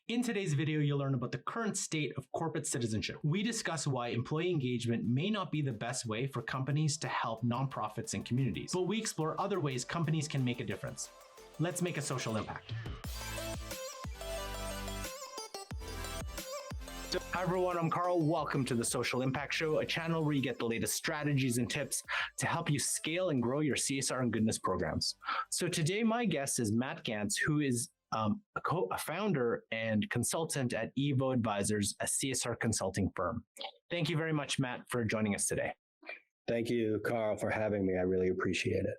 In today's video, you'll learn about the current state of corporate citizenship. We discuss why employee engagement may not be the best way for companies to help nonprofits and communities, but we explore other ways companies can make a difference. Let's make a social impact. Hi everyone, I'm Carl. Welcome to the Social Impact Show, a channel where you get the latest strategies and tips to help you scale and grow your CSR and goodness programs. So today my guest is Matt Gantz, who is a founder and consultant at Evo Advisors, a CSR consulting firm. Thank you very much, Matt, for joining us today. Thank you, Carl, for having me. I really appreciate it.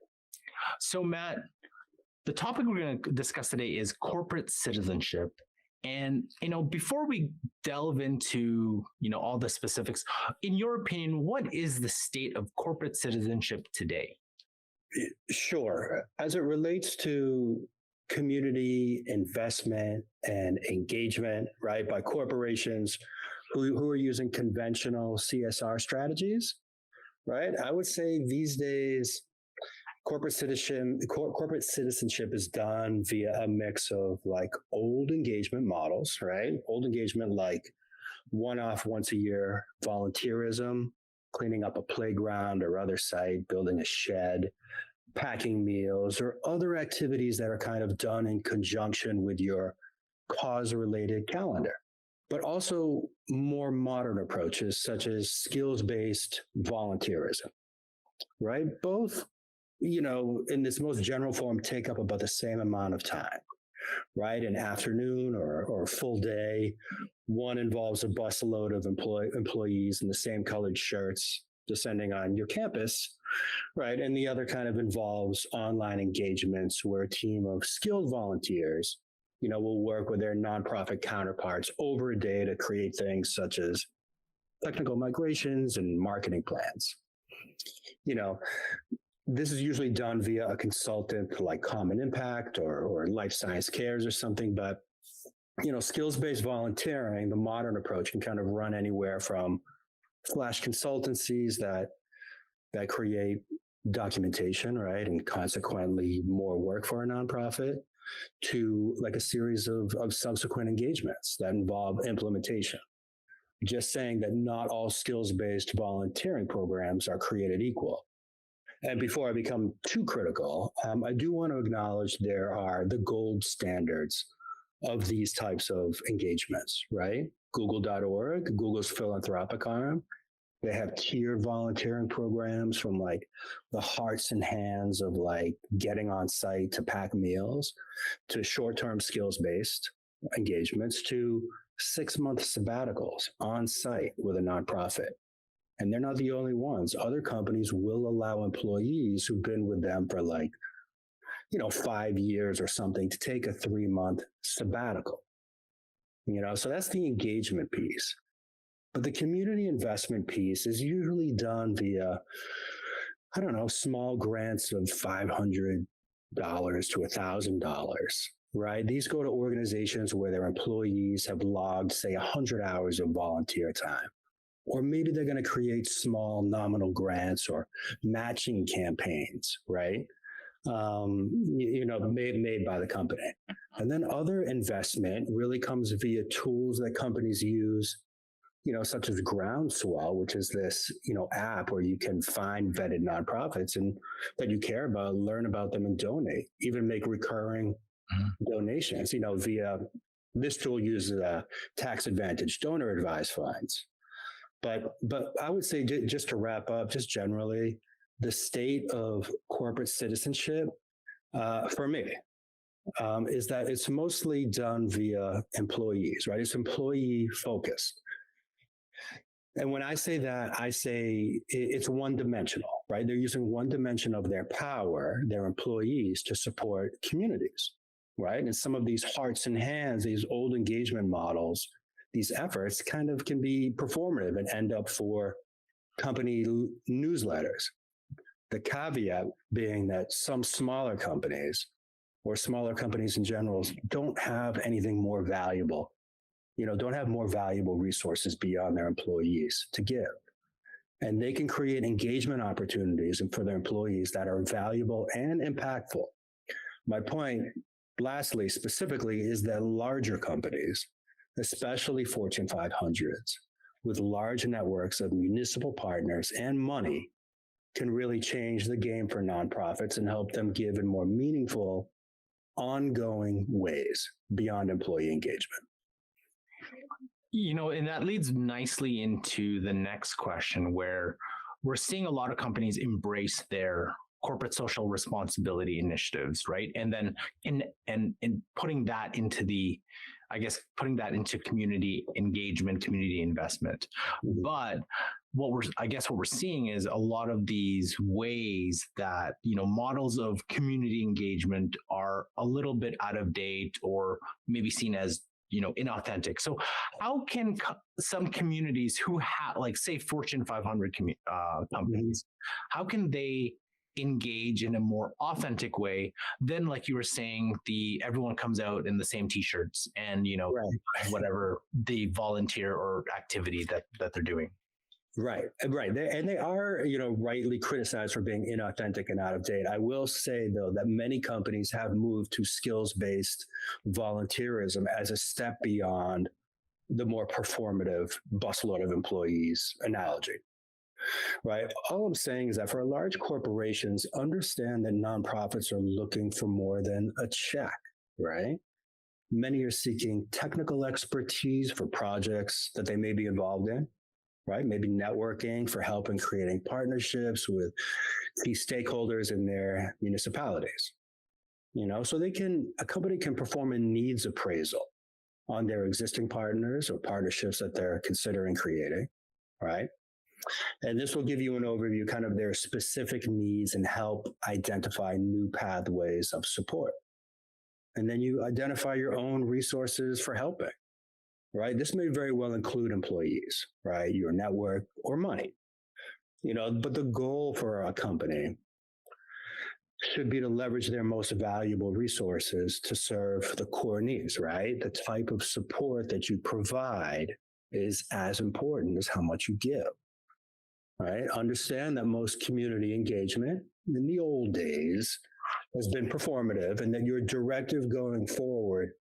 So Matt, the topic we're going to discuss today is corporate citizenship. And, before we delve into, all the specifics, in your opinion, what is the state of corporate citizenship today? Sure. As it relates to community investment and engagement, right, by corporations who are using conventional CSR strategies, right? I would say these days, corporate citizenship is done via a mix of like old engagement models, right? Old engagement like one-off, once a year volunteerism, cleaning up a playground or other site, building a shed, packing meals, or other activities that are kind of done in conjunction with your cause-related calendar. But also more modern approaches such as skills-based volunteerism, right? Both, in this most general form, take up about the same amount of time, right? An afternoon or a full day. One involves a busload of employees in the same colored shirts descending on your campus, right? And the other kind of involves online engagements where a team of skilled volunteers, will work with their nonprofit counterparts over a day to create things such as technical migrations and marketing plans. This is usually done via a consultant like Common Impact or Life Science Cares or something, but skills-based volunteering, the modern approach, can kind of run anywhere from flash consultancies that create documentation, right, and consequently more work for a nonprofit, to like a series of subsequent engagements that involve implementation. Just saying that not all skills-based volunteering programs are created equal. And before I become too critical, I do want to acknowledge there are the gold standards of these types of engagements, right? Google.org, Google's philanthropic arm. They have tiered volunteering programs from like the hearts and hands of like getting on site to pack meals, to short-term skills-based engagements, to 6-month sabbaticals on site with a nonprofit. And they're not the only ones. Other companies will allow employees who've been with them for 5 years or something to take a 3-month sabbatical. So that's the engagement piece. But the community investment piece is usually done via, small grants of $500 to $1,000, right? These go to organizations where their employees have logged, say, 100 hours of volunteer time. Or maybe they're going to create small nominal grants or matching campaigns, right? Made by the company. And then other investment really comes via tools that companies use, such as Groundswell, which is this, app where you can find vetted nonprofits and that you care about, learn about them and donate, even make recurring donations, via this tool uses a tax advantage donor advised funds. But I would say, just to wrap up, just generally, the state of corporate citizenship, for me, is that it's mostly done via employees, right? It's employee focused. And when I say that, I say it's one-dimensional, right? They're using one dimension of their power, their employees, to support communities, right? And some of these hearts and hands, these old engagement models, these efforts kind of can be performative and end up for company newsletters. The caveat being that some smaller companies or smaller companies in general don't have anything more valuable, don't have more valuable resources beyond their employees to give. And they can create engagement opportunities for their employees that are valuable and impactful. My point Lastly, specifically, is that larger companies, especially Fortune 500s, with large networks of municipal partners and money, can really change the game for nonprofits and help them give in more meaningful, ongoing ways beyond employee engagement. And that leads nicely into the next question, where we're seeing a lot of companies embrace their corporate social responsibility initiatives, right? And then in putting that into putting that into community engagement, community investment. Mm-hmm. But what we're seeing is a lot of these ways that, models of community engagement are a little bit out of date or maybe seen as, inauthentic. So how can some communities who have, like, say, Fortune 500 companies, how can they engage in a more authentic way than, like you were saying, everyone comes out in the same t-shirts and, Right. whatever the volunteer or activity that they're doing? Right. They are, rightly criticized for being inauthentic and out of date. I will say, though, that many companies have moved to skills-based volunteerism as a step beyond the more performative busload of employees analogy. Right. All I'm saying is that for large corporations, understand that nonprofits are looking for more than a check, right? Many are seeking technical expertise for projects that they may be involved in, right? Maybe networking for help in creating partnerships with key stakeholders in their municipalities. So a company can perform a needs appraisal on their existing partners or partnerships that they're considering creating, right? And this will give you an overview kind of their specific needs and help identify new pathways of support. And then you identify your own resources for helping, right? This may very well include employees, right? Your network or money, but the goal for a company should be to leverage their most valuable resources to serve the core needs, right? The type of support that you provide is as important as how much you give. Right? Understand that most community engagement in the old days has been performative, and that your directive going forward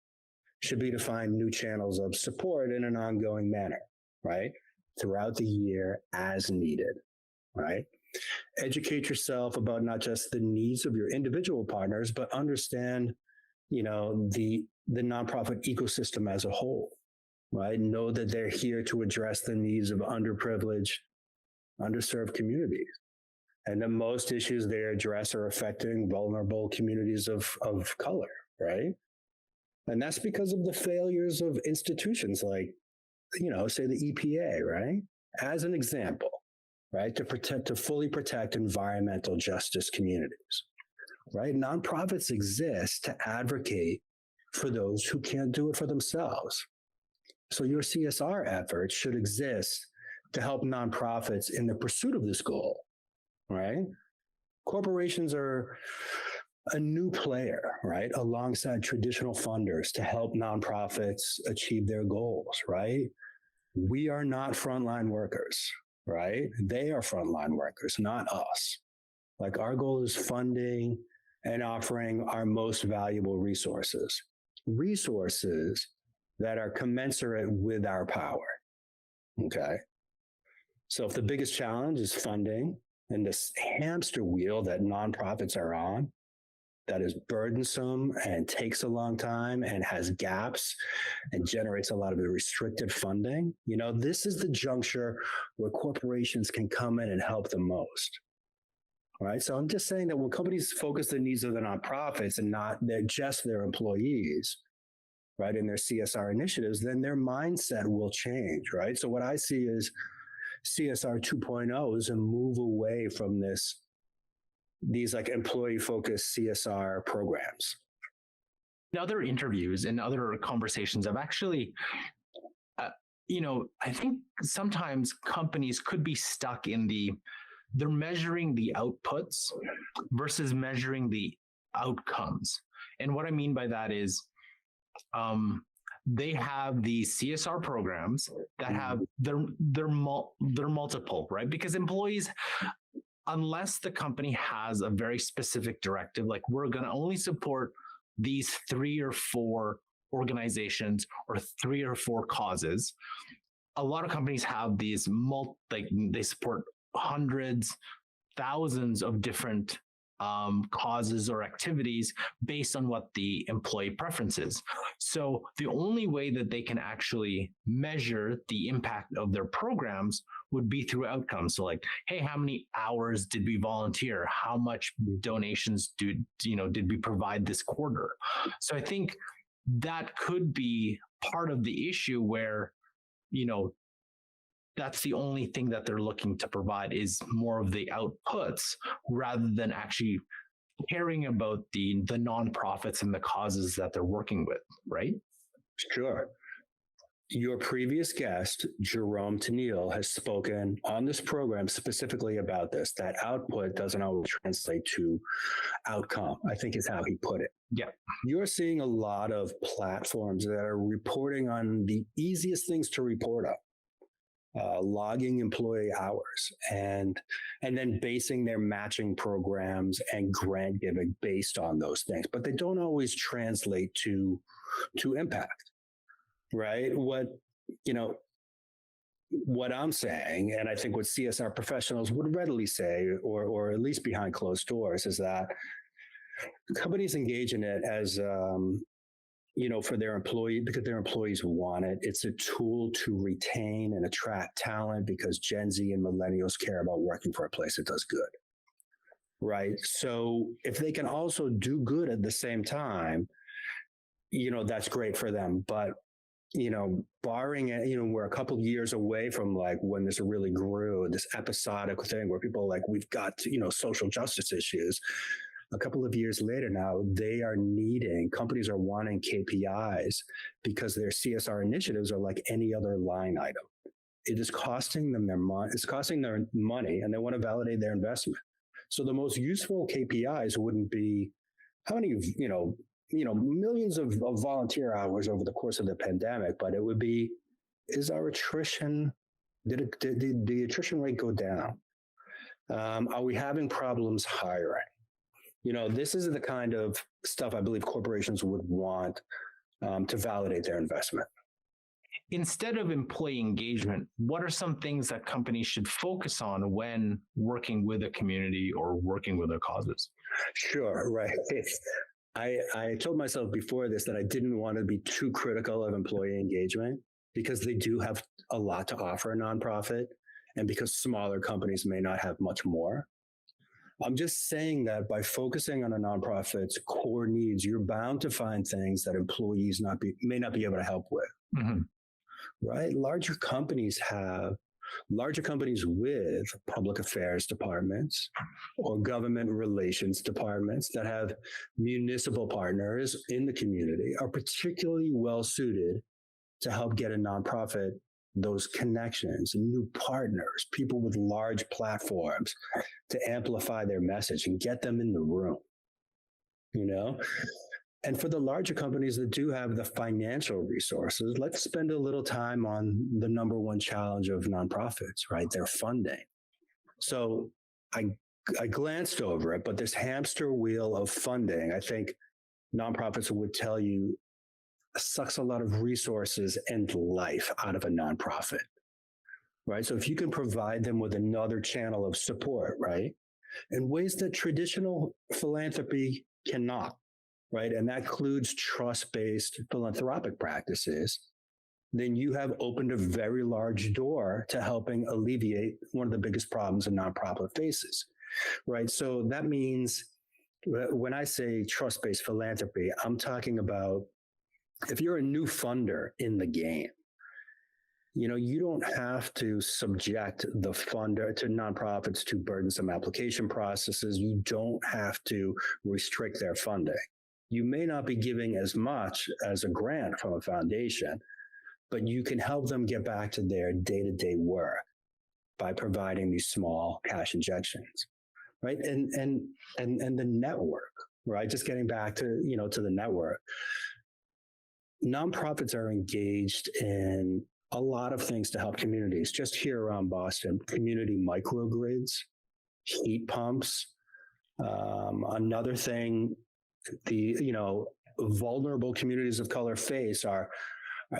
should be to find new channels of support in an ongoing manner, right? Throughout the year as needed, right? Educate yourself about not just the needs of your individual partners, but understand, the nonprofit ecosystem as a whole, right? Know that they're here to address the needs of underprivileged, underserved communities, and that most issues they address are affecting vulnerable communities of color, right? And that's because of the failures of institutions like, say the EPA, right? As an example, right? To fully protect environmental justice communities, right? Nonprofits exist to advocate for those who can't do it for themselves. So your CSR efforts should exist to help nonprofits in the pursuit of this goal, right? Corporations are a new player, right? Alongside traditional funders to help nonprofits achieve their goals, right? We are not frontline workers, right? They are frontline workers, not us. Like, our goal is funding and offering our most valuable resources that are commensurate with our power, okay? So if the biggest challenge is funding and this hamster wheel that nonprofits are on, that is burdensome and takes a long time and has gaps and generates a lot of restricted funding, this is the juncture where corporations can come in and help the most. Right. So I'm just saying that when companies focus the needs of the nonprofits and not their employees, right, in their CSR initiatives, then their mindset will change. Right. So what I see is CSR 2.0 is a move away from these like employee-focused CSR programs. In other interviews and other conversations, I've actually, I think sometimes companies could be stuck in they're measuring the outputs versus measuring the outcomes. And what I mean by that is, they have these CSR programs that have they're multiple, right? Because employees, unless the company has a very specific directive, like, we're going to only support these 3 or 4 organizations or 3 or 4 causes. A lot of companies have these like they support hundreds, thousands of different causes or activities based on what the employee preference is. So the only way that they can actually measure the impact of their programs would be through outcomes. So like, hey, how many hours did we volunteer? How much donations did we provide this quarter? So I think that could be part of the issue where, that's the only thing that they're looking to provide is more of the outputs rather than actually caring about the nonprofits and the causes that they're working with, right? Sure. Your previous guest, Jerome Tennille, has spoken on this program specifically about this, that output doesn't always translate to outcome, I think is how he put it. Yeah. You're seeing a lot of platforms that are reporting on the easiest things to report on. Logging employee hours and then basing their matching programs and grant giving based on those things, but they don't always translate to impact, right? What I'm saying, and I think what CSR professionals would readily say, or at least behind closed doors, is that companies engage in it as for their employee, because their employees want it. It's a tool to retain and attract talent because Gen Z and millennials care about working for a place that does good, right? So if they can also do good at the same time, that's great for them. But, barring it, we're a couple of years away from like when this really grew, this episodic thing where people are like, we've got, social justice issues. A couple of years later now, companies are wanting KPIs because their CSR initiatives are like any other line item. It is costing them their money. It's costing their money, and they want to validate their investment. So the most useful KPIs wouldn't be how many, millions of volunteer hours over the course of the pandemic, but it would be, is our attrition, did the attrition rate go down? Are we having problems hiring? This is the kind of stuff I believe corporations would want to validate their investment. Instead of employee engagement, what are some things that companies should focus on when working with a community or working with their causes? Sure, right. I told myself before this that I didn't want to be too critical of employee engagement because they do have a lot to offer a nonprofit, and because smaller companies may not have much more. I'm just saying that by focusing on a nonprofit's core needs, you're bound to find things that employees may not be able to help with, right? Larger companies with public affairs departments or government relations departments that have municipal partners in the community are particularly well suited to help get a nonprofit those connections, new partners, people with large platforms to amplify their message and get them in the room, And for the larger companies that do have the financial resources, let's spend a little time on the number one challenge of nonprofits, right? Their funding. So I glanced over it, but this hamster wheel of funding, I think nonprofits would tell you, sucks a lot of resources and life out of a nonprofit, right? So if you can provide them with another channel of support, right, in ways that traditional philanthropy cannot, right, and that includes trust-based philanthropic practices, then you have opened a very large door to helping alleviate one of the biggest problems a nonprofit faces, right? So that means when I say trust-based philanthropy, I'm talking about if you're a new funder in the game, you don't have to subject the funder to nonprofits to burdensome application processes. You don't have to restrict their funding. You may not be giving as much as a grant from a foundation, but you can help them get back to their day-to-day work by providing these small cash injections, right? And the network, right? Just getting back to, to the network. Nonprofits are engaged in a lot of things to help communities. Just here around Boston, community microgrids, heat pumps. Another thing, vulnerable communities of color face are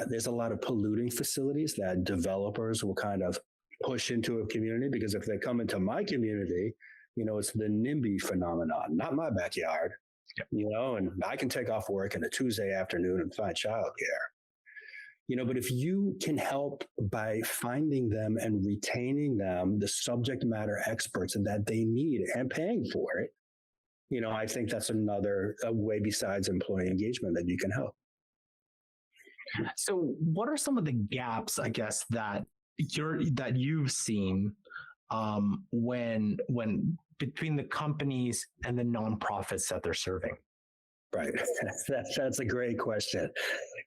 there's a lot of polluting facilities that developers will kind of push into a community, because if they come into my community, it's the NIMBY phenomenon, not my backyard, and I can take off work on a Tuesday afternoon and find childcare. But if you can help by finding them and retaining them, the subject matter experts that they need and paying for it, I think that's another way besides employee engagement that you can help. So what are some of the gaps, I guess, that you've seen when between the companies and the nonprofits that they're serving? Right. That's a great question.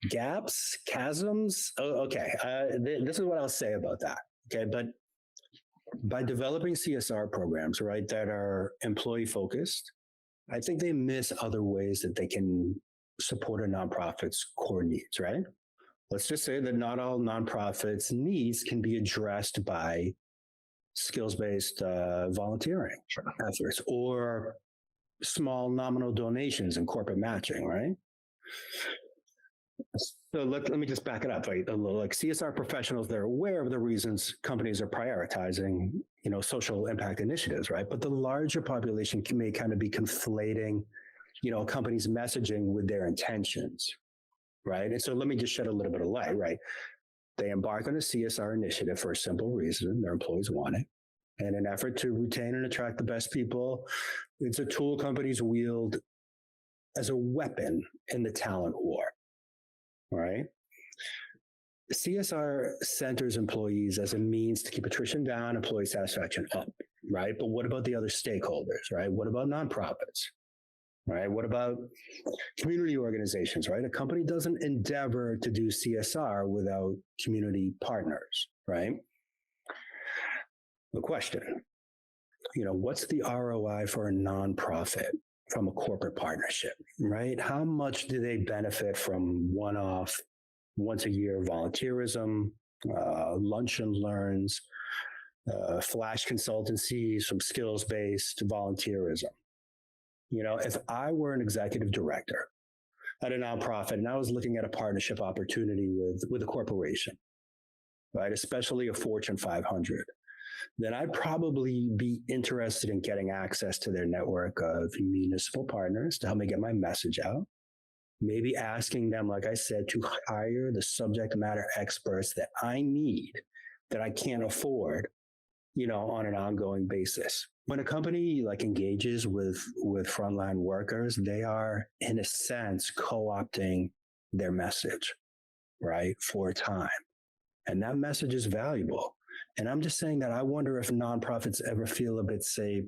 Gaps, chasms. Oh, okay. This is what I'll say about that. Okay. But by developing CSR programs, right, that are employee focused, I think they miss other ways that they can support a nonprofit's core needs, right? Let's just say that not all nonprofits' needs can be addressed by skills-based volunteering efforts or small nominal donations and corporate matching, right? So let me just back it up, right? Like CSR professionals, they're aware of the reasons companies are prioritizing, social impact initiatives, right? But the larger population may kind of be conflating, a company's messaging with their intentions, right? And so let me just shed a little bit of light, right? They embark on a CSR initiative for a simple reason: their employees want it. And in an effort to retain and attract the best people, it's a tool companies wield as a weapon in the talent war, right? CSR centers employees as a means to keep attrition down, employee satisfaction up, right? But what about the other stakeholders, right? What about nonprofits, right? What about community organizations, right? A company doesn't endeavor to do CSR without community partners, right? The question, what's the ROI for a nonprofit from a corporate partnership, right? How much do they benefit from one-off, once-a-year volunteerism, lunch and learns, flash consultancies, some skills-based volunteerism? If I were an executive director at a nonprofit and I was looking at a partnership opportunity with a corporation, right, especially a Fortune 500, then I'd probably be interested in getting access to their network of municipal partners to help me get my message out. Maybe asking them, like I said, to hire the subject matter experts that I need, that I can't afford, on an ongoing basis. When a company engages with frontline workers, they are, in a sense, co-opting their message, right, for a time. And that message is valuable. And I'm just saying that I wonder if nonprofits ever feel a bit, say,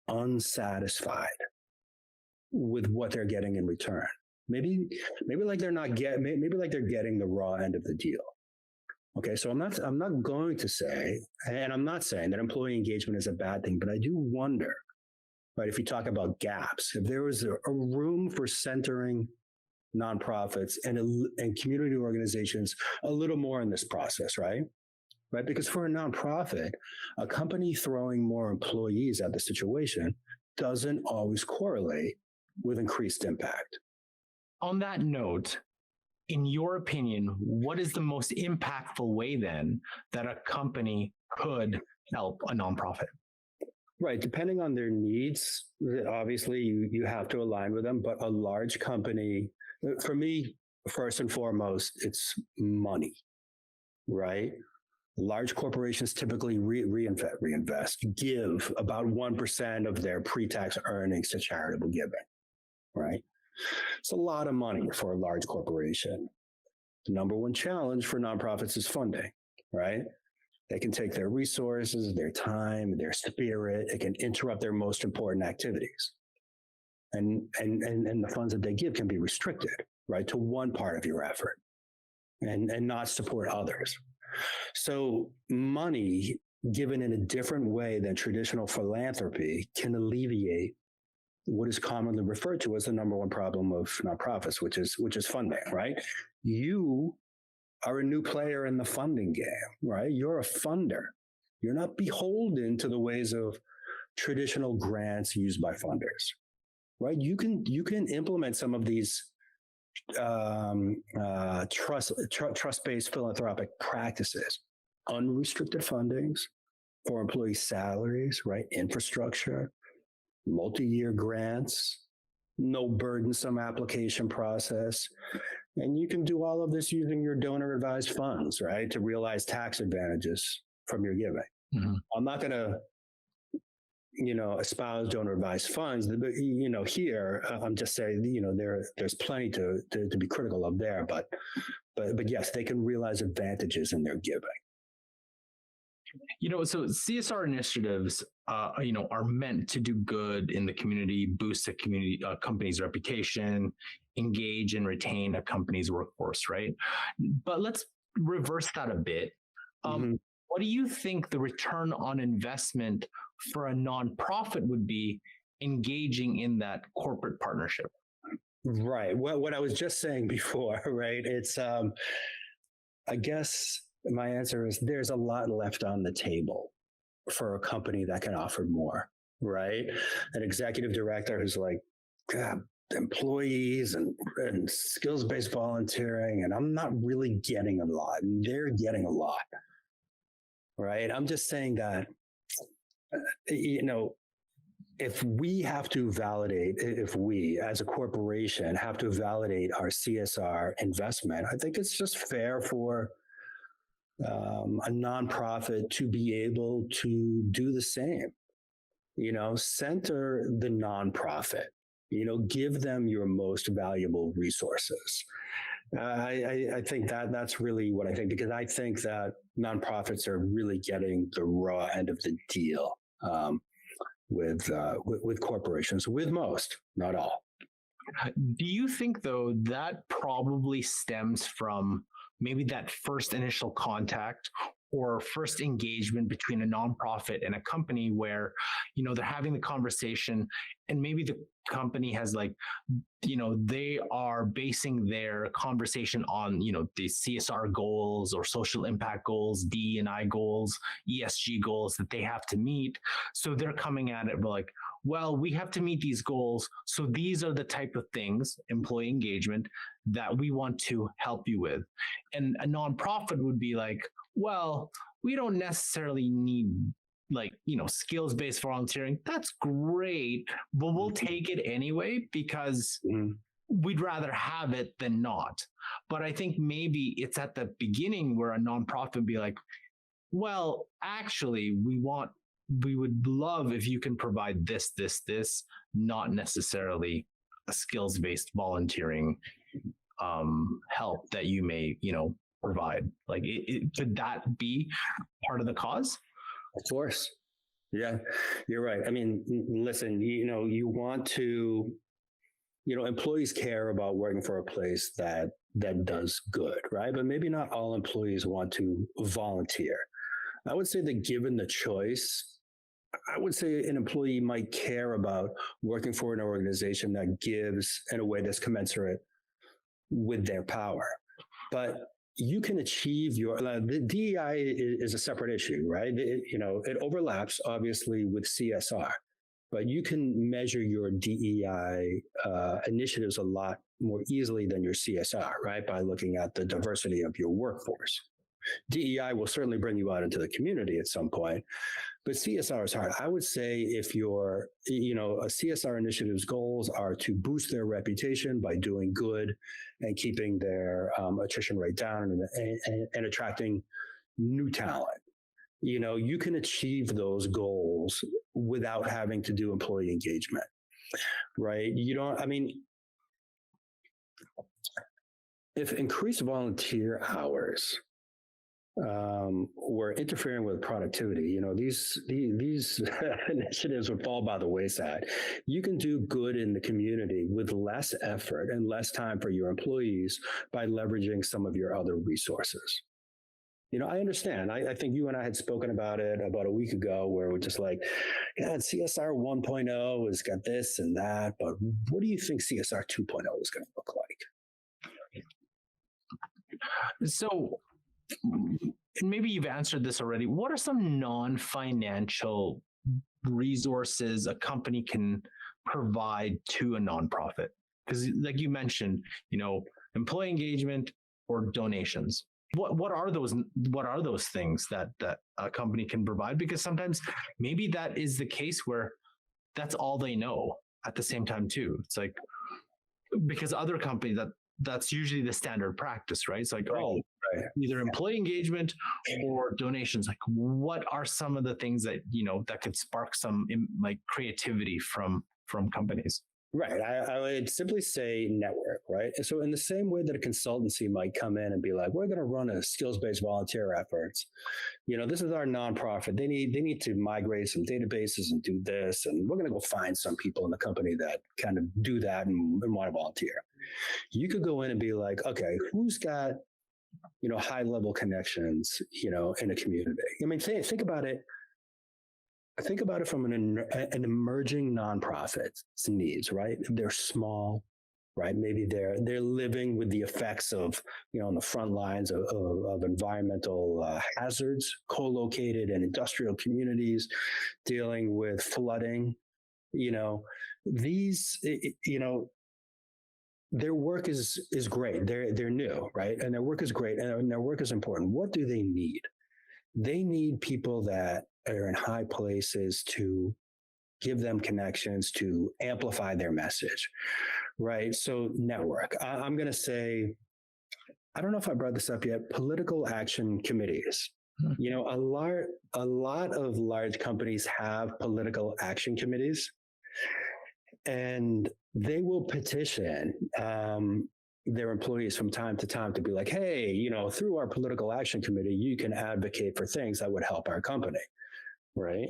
unsatisfied with what they're getting in return. Maybe like they're not maybe like they're getting the raw end of the deal. Okay, so I'm not going to say, and I'm not saying that employee engagement is a bad thing, but I do wonder, right, if you talk about gaps, if there was a room for centering nonprofits and community organizations a little more in this process, right? Right, because for a nonprofit, a company throwing more employees at the situation doesn't always correlate with increased impact. On that note, in your opinion, what is the most impactful way then that a company could help a nonprofit? Right. Depending on their needs, obviously you have to align with them, but a large company, for me, first and foremost, it's money, right? Large corporations typically reinvest, give about 1% of their pre-tax earnings to charitable giving, right? It's a lot of money for a large corporation. The number one challenge for nonprofits is funding, right? They can take their resources, their time, their spirit. It can interrupt their most important activities. And the funds that they give can be restricted, right, to one part of your effort and not support others. So money given in a different way than traditional philanthropy can alleviate what is commonly referred to as the number one problem of nonprofits, which is funding, right? You are a new player in the funding game, right? You're a funder. You're not beholden to the ways of traditional grants used by funders, right? You can implement some of these trust-based philanthropic practices, unrestricted fundings for employee salaries, right? Infrastructure, multi-year grants, no burdensome application process. And you can do all of this using your donor advised funds, right? To realize tax advantages from your giving. Mm-hmm. I'm not going to, espouse donor advised funds, but, here I'm just saying, there's plenty to be critical of there, but yes, they can realize advantages in their giving. So CSR initiatives, are meant to do good in the community, boost a community, company's reputation, engage and retain a company's workforce, right? But let's reverse that a bit. What do you think the return on investment for a nonprofit would be engaging in that corporate partnership? Right. Well, what I was just saying before, right? It's, I guess my answer is there's a lot left on the table for a company that can offer more, right? An executive director who's like, God, employees and skills-based volunteering, and I'm not really getting a lot, and they're getting a lot, right? I'm just saying that, if we as a corporation have to validate our CSR investment, I think it's just fair for a nonprofit to be able to do the same. Center the nonprofit, give them your most valuable resources. I think that's really what I think, because I think that nonprofits are really getting the raw end of the deal with corporations, with most, not all. Do you think, though, that probably stems from maybe that first initial contact or first engagement between a nonprofit and a company where, they're having the conversation, and maybe the company has they are basing their conversation on, the CSR goals or social impact goals, D&I goals, ESG goals that they have to meet. So they're coming at it like, well, we have to meet these goals. So these are the type of things, employee engagement, that we want to help you with. And a nonprofit would be like, well, we don't necessarily need skills-based volunteering. That's great, but we'll take it anyway because we'd rather have it than not. But I think maybe it's at the beginning where a nonprofit would be like, well, actually, we would love if you can provide this, not necessarily a skills-based volunteering help that you may, provide. Could that be part of the cause? Of course. Yeah, you're right. I mean, listen, you want to, employees care about working for a place that does good, right? But maybe not all employees want to volunteer. I would say that given the choice, I would say an employee might care about working for an organization that gives in a way that's commensurate with their power. But you can achieve the DEI is a separate issue, right? It overlaps obviously with CSR, but you can measure your DEI initiatives a lot more easily than your CSR, right? By looking at the diversity of your workforce. DEI will certainly bring you out into the community at some point, but CSR is hard. I would say if your, a CSR initiative's goals are to boost their reputation by doing good and keeping their attrition rate down and attracting new talent, you can achieve those goals without having to do employee engagement, right? If increased volunteer hours were interfering with productivity, these initiatives would fall by the wayside. You can do good in the community with less effort and less time for your employees by leveraging some of your other resources. I understand. I think you and I had spoken about it about a week ago, where we're just like, yeah, CSR 1.0 has got this and that, but what do you think CSR 2.0 is going to look like? So, and maybe you've answered this already. What are some non-financial resources a company can provide to a nonprofit? Because like you mentioned, employee engagement or donations. What are those things that a company can provide? Because sometimes maybe that is the case where that's all they know at the same time too. It's like, because other companies that's usually the standard practice, right? It's like, right. Either employee engagement or donations. Like, what are some of the things that that could spark some like creativity from companies? Right. I would simply say network, right? And so in the same way that a consultancy might come in and be like, we're going to run a skills-based volunteer efforts. This is our nonprofit. They need to migrate some databases and do this. And we're going to go find some people in the company that kind of do that and want to volunteer. You could go in and be like, okay, who's got, high level connections, in a community? I mean, think about it. Think about it from an emerging nonprofit's needs, right? They're small, right? Maybe they're living with the effects of, on the front lines of environmental hazards, co-located in industrial communities, dealing with flooding. Their work is great. They're new, right? And their work is great, and their work is important. What do they need? They need people that are in high places to give them connections to amplify their message, right? So network. I'm going to say, I don't know if I brought this up yet, political action committees. A lot of large companies have political action committees, and they will petition their employees from time to time to be like, hey, through our political action committee, you can advocate for things that would help our company, right?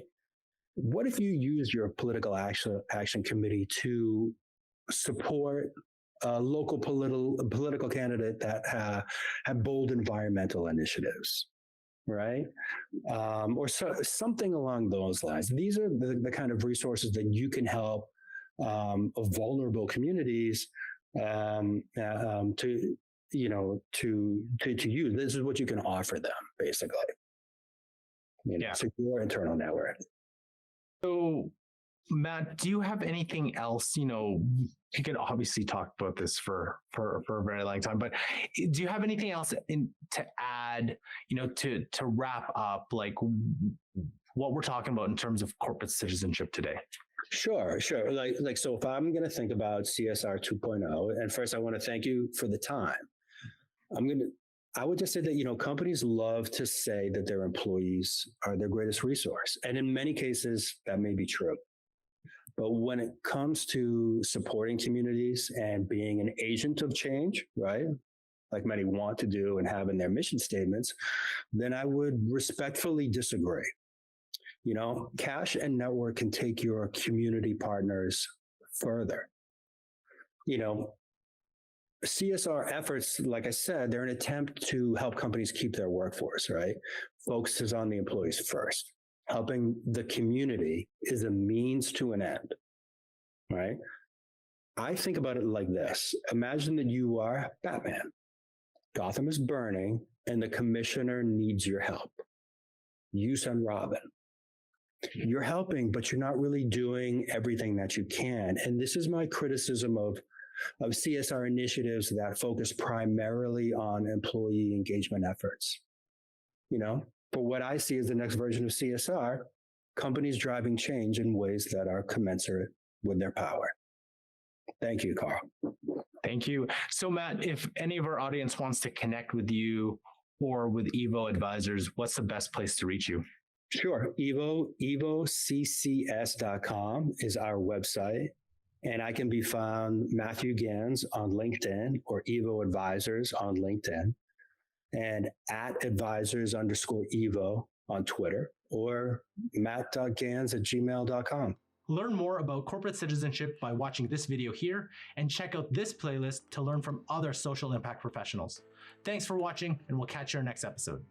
What if you use your political action committee to support a local political candidate that have bold environmental initiatives, right? Or something along those lines. These are the kind of resources that you can help vulnerable communities to use. This is what you can offer them, basically. Secure internal network. So, Matt, do you have anything else? You can obviously talk about this for a very long time, but do you have anything else to add? To wrap up, like what we're talking about in terms of corporate citizenship today. Sure. Like so, if I'm going to think about CSR 2.0, and first I want to thank you for the time. I would just say that, companies love to say that their employees are their greatest resource. And in many cases, that may be true. But when it comes to supporting communities and being an agent of change, right, like many want to do and have in their mission statements, then I would respectfully disagree. Cash and network can take your community partners further. CSR efforts, like I said, they're an attempt to help companies keep their workforce, right? Focuses on the employees first. Helping the community is a means to an end, right? I think about it like this. Imagine that you are Batman. Gotham is burning and the commissioner needs your help. You send Robin. You're helping, but you're not really doing everything that you can. And this is my criticism of CSR initiatives that focus primarily on employee engagement efforts. But what I see as the next version of CSR, companies driving change in ways that are commensurate with their power. Thank you, Carl. Thank you. So, Matt, if any of our audience wants to connect with you or with Evo Advisors, what's the best place to reach you? Sure. EvoCCS.com is our website. And I can be found Matthew Gans on LinkedIn or Evo Advisors on LinkedIn and @advisors_Evo on Twitter or matt.gans@gmail.com. Learn more about corporate citizenship by watching this video here and check out this playlist to learn from other social impact professionals. Thanks for watching, and we'll catch you in our next episode.